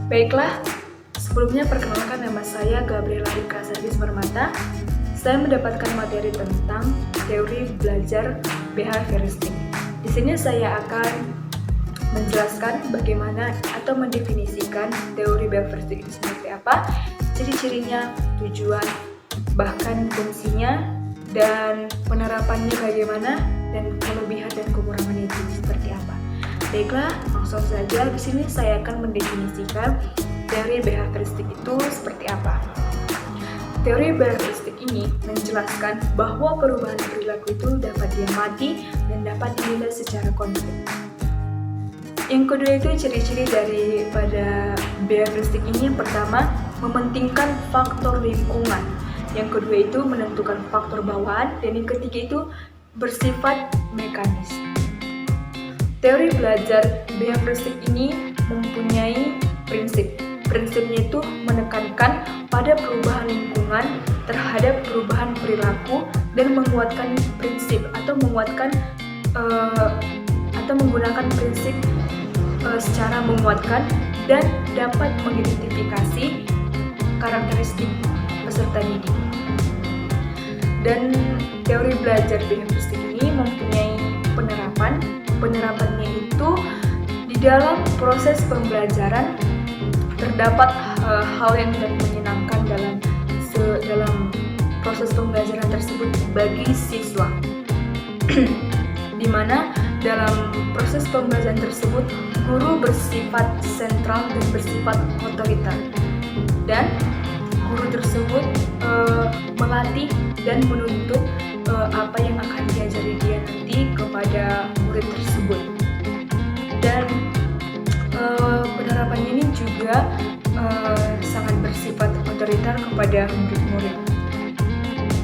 Baiklah, sebelumnya perkenalkan, nama saya Gabriela Rika Sadis Permata. Saya mendapatkan materi tentang teori belajar behavioristik. Di sini saya akan menjelaskan bagaimana atau mendefinisikan teori behavioristik itu seperti apa, ciri-cirinya, tujuan, bahkan fungsinya, dan penerapannya bagaimana, dan kelebihan dan kekurangannya itu seperti apa. Baiklah, langsung saja di sini saya akan mendefinisikan teori behavioristik itu seperti apa. Teori behavioristik ini menjelaskan bahwa perubahan perilaku itu dapat diamati dan dapat dinilai secara konkret. Yang kedua itu ciri-ciri daripada behavioristik ini. Yang pertama, mementingkan faktor lingkungan. Yang kedua itu menentukan faktor bawaan, dan yang ketiga itu bersifat mekanis. Teori belajar behavioristik ini mempunyai prinsip. Prinsipnya itu menekankan pada perubahan lingkungan terhadap perubahan perilaku dan menguatkan prinsip atau menggunakan prinsip secara menguatkan dan dapat mengidentifikasi karakteristik peserta didik. Dan teori belajar behavioristik ini mempunyai penerapan. Penerapannya itu di dalam proses pembelajaran terdapat hal yang tidak menyenangkan dalam proses pembelajaran tersebut bagi siswa. Di mana dalam proses pembelajaran tersebut guru bersifat sentral dan bersifat otoriter, dan guru tersebut melatih dan menuntut apa yang akan diajari dia nanti kepada murid tersebut. Dan penerapannya ini juga sangat bersifat otoriter kepada murid-murid.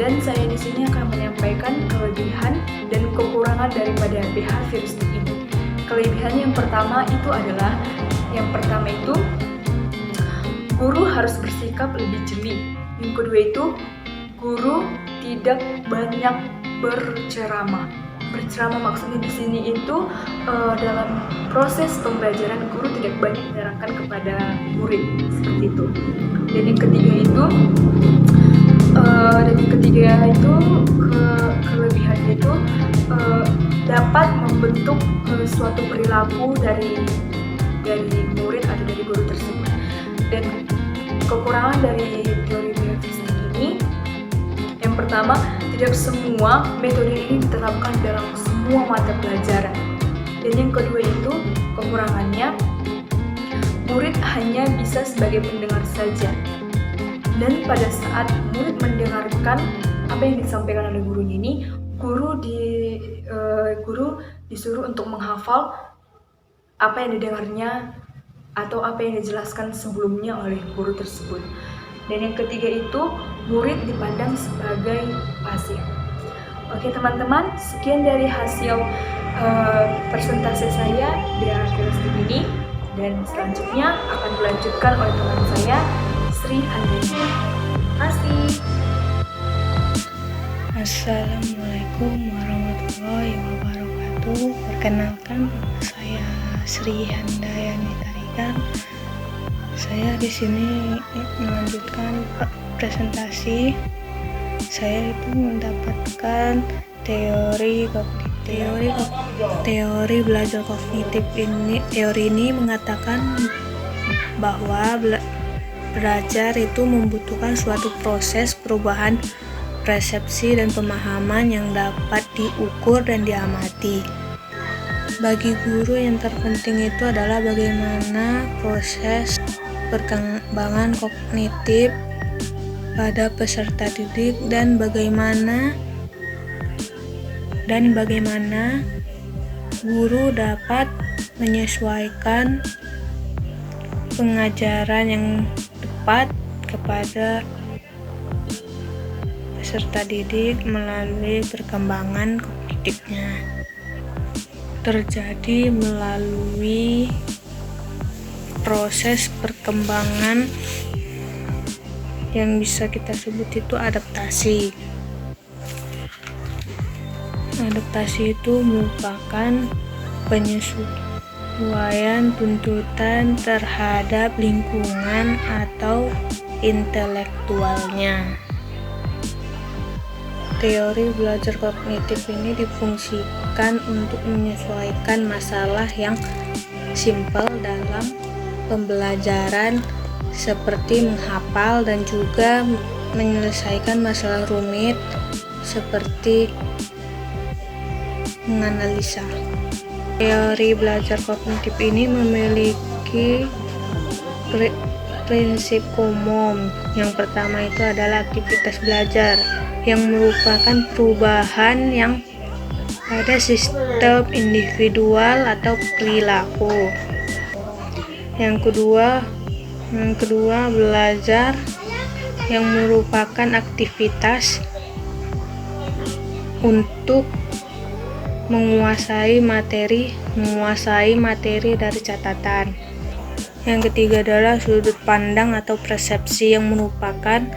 Dan saya di sini akan menyampaikan kelebihan dan kekurangan daripada behavioristik ini. Kelebihan yang pertama itu adalah, guru harus bersikap lebih jeli. Yang kedua itu, guru tidak banyak berceramah. Berceramah maksudnya di sini itu dalam proses pembelajaran guru tidak banyak menerangkan kepada murid, seperti itu. Dan yang ketiga itu kelebihannya itu dapat membentuk suatu perilaku dari murid atau dari guru tersebut. Dan kekurangan dari teori behavioristik ini, yang pertama, tidak semua metode ini diterapkan dalam semua mata pelajaran. Dan yang kedua itu, kekurangannya, murid hanya bisa sebagai pendengar saja. Dan pada saat murid mendengarkan apa yang disampaikan oleh gurunya ini, guru disuruh untuk menghafal apa yang didengarnya atau apa yang dijelaskan sebelumnya oleh guru tersebut. Dan yang ketiga itu, murid dipandang sebagai pasif. Oke teman-teman, sekian dari hasil presentasi saya behavioristik ini, dan selanjutnya akan dilanjutkan oleh teman saya, Sri Handayani. Terima kasih. Assalamualaikum warahmatullahi wabarakatuh. Perkenalkan, saya Sri Handayani Tarigan. Saya di sini melanjutkan presentasi. Saya itu mendapatkan teori belajar kognitif ini. Teori ini mengatakan bahwa belajar itu membutuhkan suatu proses perubahan persepsi dan pemahaman yang dapat diukur dan diamati. Bagi guru yang terpenting itu adalah bagaimana proses perkembangan kognitif pada peserta didik dan bagaimana guru dapat menyesuaikan pengajaran yang tepat kepada peserta didik melalui perkembangan kognitifnya. Terjadi melalui proses perkembangan yang bisa kita sebut itu adaptasi. Adaptasi itu merupakan penyesuaian tuntutan terhadap lingkungan atau intelektualnya. Teori belajar kognitif ini difungsikan untuk menyesuaikan masalah yang simpel dalam pembelajaran seperti menghafal dan juga menyelesaikan masalah rumit seperti menganalisa. Teori belajar kognitif ini memiliki prinsip umum. Yang pertama itu adalah aktivitas belajar yang merupakan perubahan yang pada sistem individual atau perilaku. Yang kedua belajar yang merupakan aktivitas untuk menguasai materi dari catatan. Yang ketiga adalah sudut pandang atau persepsi yang merupakan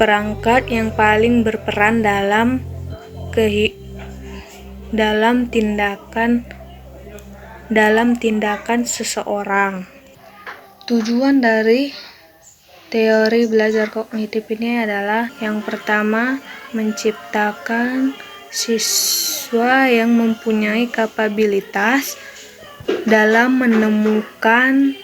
perangkat yang paling berperan dalam tindakan seseorang. Tujuan dari teori belajar kognitif ini adalah yang pertama, menciptakan siswa yang mempunyai kapabilitas dalam menemukan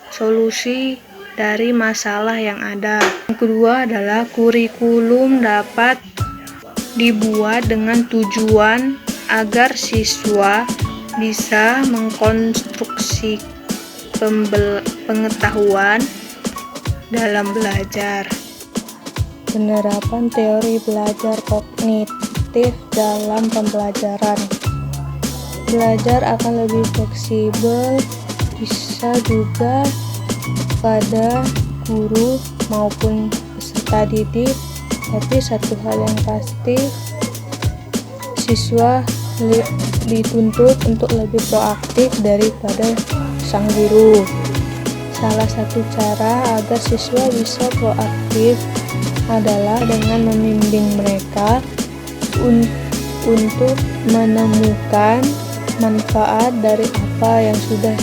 solusi dari masalah yang ada. Yang kedua adalah kurikulum dapat dibuat dengan tujuan agar siswa bisa mengkonstruksi pengetahuan dalam belajar. Penerapan teori belajar kognitif dalam pembelajaran. Belajar akan lebih fleksibel, bisa juga pada guru maupun peserta didik, tapi satu hal yang pasti, siswa dituntut untuk lebih proaktif daripada sang guru. Salah satu cara agar siswa bisa proaktif adalah dengan membimbing mereka untuk menemukan manfaat dari apa yang sudah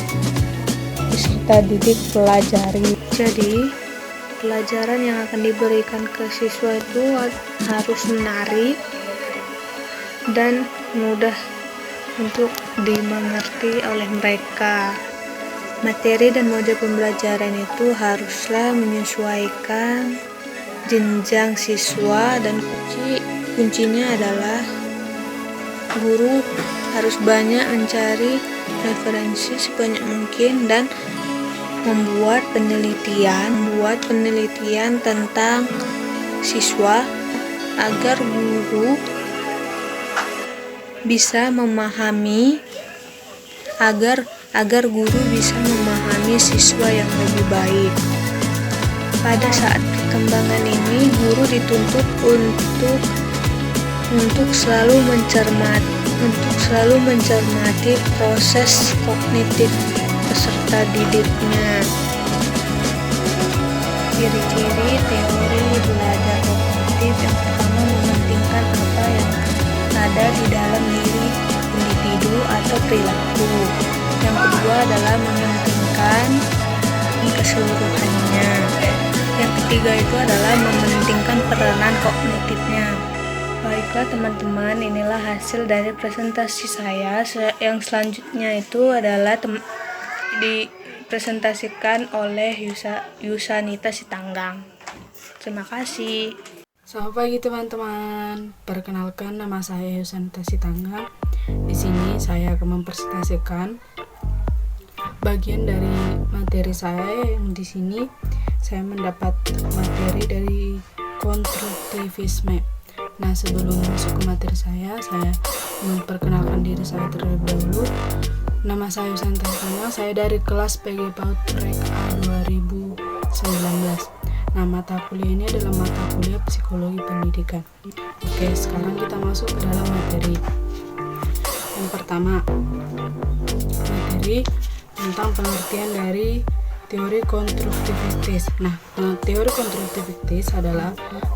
peserta didik pelajari. Jadi, pelajaran yang akan diberikan ke siswa itu harus menarik dan mudah untuk dimengerti oleh mereka. Materi dan mode pembelajaran itu haruslah menyesuaikan jenjang siswa, dan kuncinya adalah guru harus banyak mencari referensi sebanyak mungkin dan membuat penelitian tentang siswa agar guru bisa memahami siswa yang lebih baik. Pada saat perkembangan ini, guru dituntut untuk selalu mencermati proses kognitif peserta didiknya. Ciri-ciri teori belajar kognitif: yang pertama, mementingkan apa yang ada di dalam diri individu atau perilaku. Yang kedua adalah mementingkan keseluruhannya. Yang ketiga itu adalah mementingkan peranan kognitifnya. Baiklah teman-teman, inilah hasil dari presentasi saya. Yang selanjutnya itu adalah dipresentasikan oleh Yusanita Sitanggang. Terima kasih. Selamat pagi teman-teman. Perkenalkan, nama saya Yusanita Sitanggang. Di sini saya akan mempresentasikan bagian dari materi saya, yang di sini saya mendapat materi dari konstruktivisme. Nah, sebelum masuk ke materi saya memperkenalkan diri saya terlebih dahulu. Nama saya Yusanta Tanggang, saya dari kelas PG PAUD Rek A 2019. Nah, mata kuliah ini adalah mata kuliah Psikologi Pendidikan. Oke, sekarang kita masuk ke dalam materi. Yang pertama, materi tentang pengertian dari teori konstruktivitas. Nah, teori konstruktivitas adalah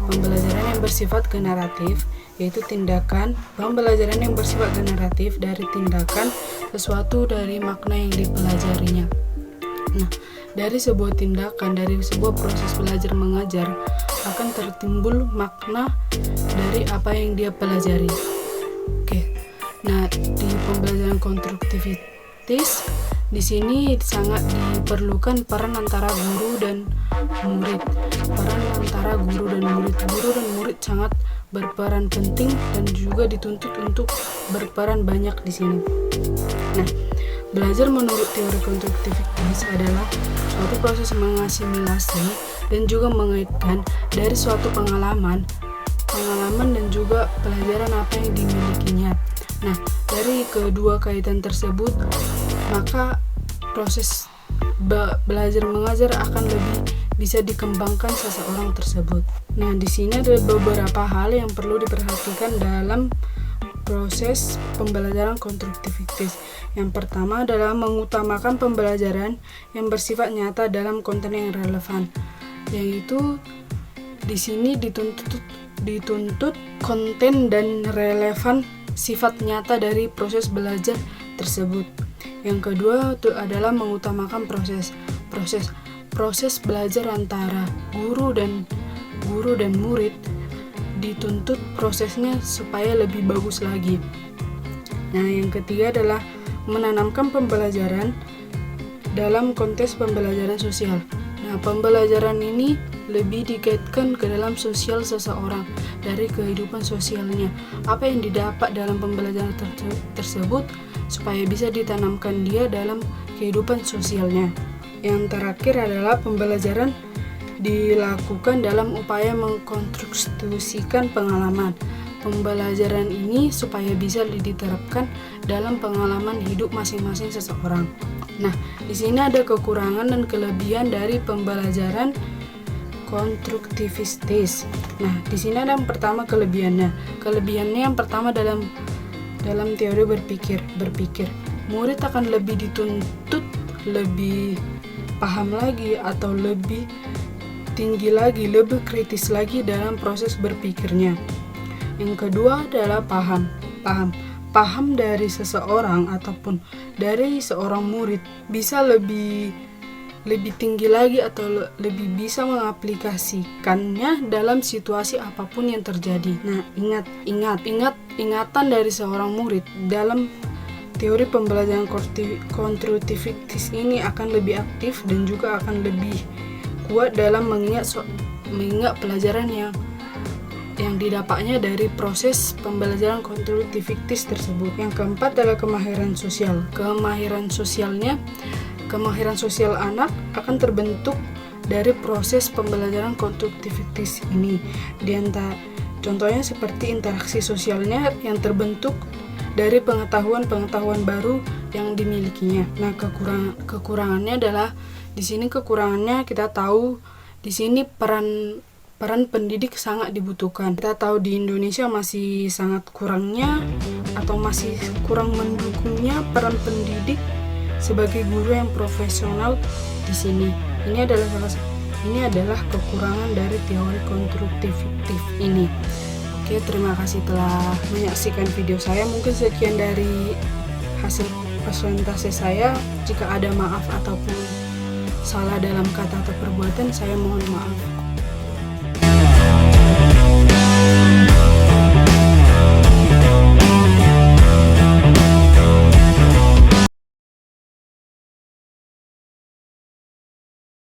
pembelajaran yang bersifat generatif, yaitu tindakan pembelajaran yang bersifat generatif dari tindakan sesuatu dari makna yang dipelajarinya. Nah, dari sebuah tindakan, dari sebuah proses belajar mengajar akan tertimbul makna dari apa yang dia pelajari. Oke. Nah, di pembelajaran konstruktivitas di sini sangat diperlukan peran antara guru dan murid. Peran antara guru dan murid. Guru dan murid sangat berperan penting dan juga dituntut untuk berperan banyak di sini. Nah, belajar menurut teori konstruktivitas adalah suatu proses mengasimilasi dan juga mengaitkan dari suatu pengalaman dan juga pelajaran apa yang dimilikinya. Nah, dari kedua kaitan tersebut, maka proses belajar mengajar akan lebih bisa dikembangkan seseorang tersebut. Nah, di sini ada beberapa hal yang perlu diperhatikan dalam proses pembelajaran konstruktivitas. Yang pertama adalah mengutamakan pembelajaran yang bersifat nyata dalam konten yang relevan, yaitu di sini dituntut konten dan relevan sifat nyata dari proses belajar tersebut. Yang kedua itu adalah mengutamakan proses belajar antara guru dan murid, dituntut prosesnya supaya lebih bagus lagi. Nah, yang ketiga adalah menanamkan pembelajaran dalam konteks pembelajaran sosial. Nah, pembelajaran ini lebih dikaitkan ke dalam sosial seseorang, dari kehidupan sosialnya. Apa yang didapat dalam pembelajaran tersebut supaya bisa ditanamkan dia dalam kehidupan sosialnya. Yang terakhir adalah pembelajaran dilakukan dalam upaya mengkonstruksikan pengalaman. Pembelajaran ini supaya bisa diterapkan dalam pengalaman hidup masing-masing seseorang. Nah, di sini ada kekurangan dan kelebihan dari pembelajaran konstruktivitas. Nah, di sini ada yang pertama kelebihannya. Kelebihannya yang pertama dalam teori berpikir. Murid akan lebih dituntut lebih paham lagi atau lebih tinggi lagi, lebih kritis lagi dalam proses berpikirnya. Yang kedua adalah paham dari seseorang ataupun dari seorang murid bisa lebih tinggi lagi atau lebih bisa mengaplikasikannya dalam situasi apapun yang terjadi. Nah, ingatan dari seorang murid dalam teori pembelajaran konstruktivitas ini akan lebih aktif dan juga akan lebih kuat dalam mengingat pelajaran yang didapatnya dari proses pembelajaran konstruktivitas tersebut. Yang keempat adalah kemahiran sosial. Kemahiran sosial anak akan terbentuk dari proses pembelajaran konstruktivitas ini. Contohnya seperti interaksi sosialnya yang terbentuk dari pengetahuan baru yang dimilikinya. Nah, kekurangannya adalah di sini kita tahu di sini peran pendidik sangat dibutuhkan. Kita tahu di Indonesia masih sangat kurangnya atau masih kurang mendukungnya peran pendidik sebagai guru yang profesional di sini. Ini adalah kekurangan dari teori konstruktivitas ini. Oke, terima kasih telah menyaksikan video saya. Mungkin sekian dari hasil presentasi saya. Jika ada maaf ataupun salah dalam kata atau perbuatan, saya mohon maaf.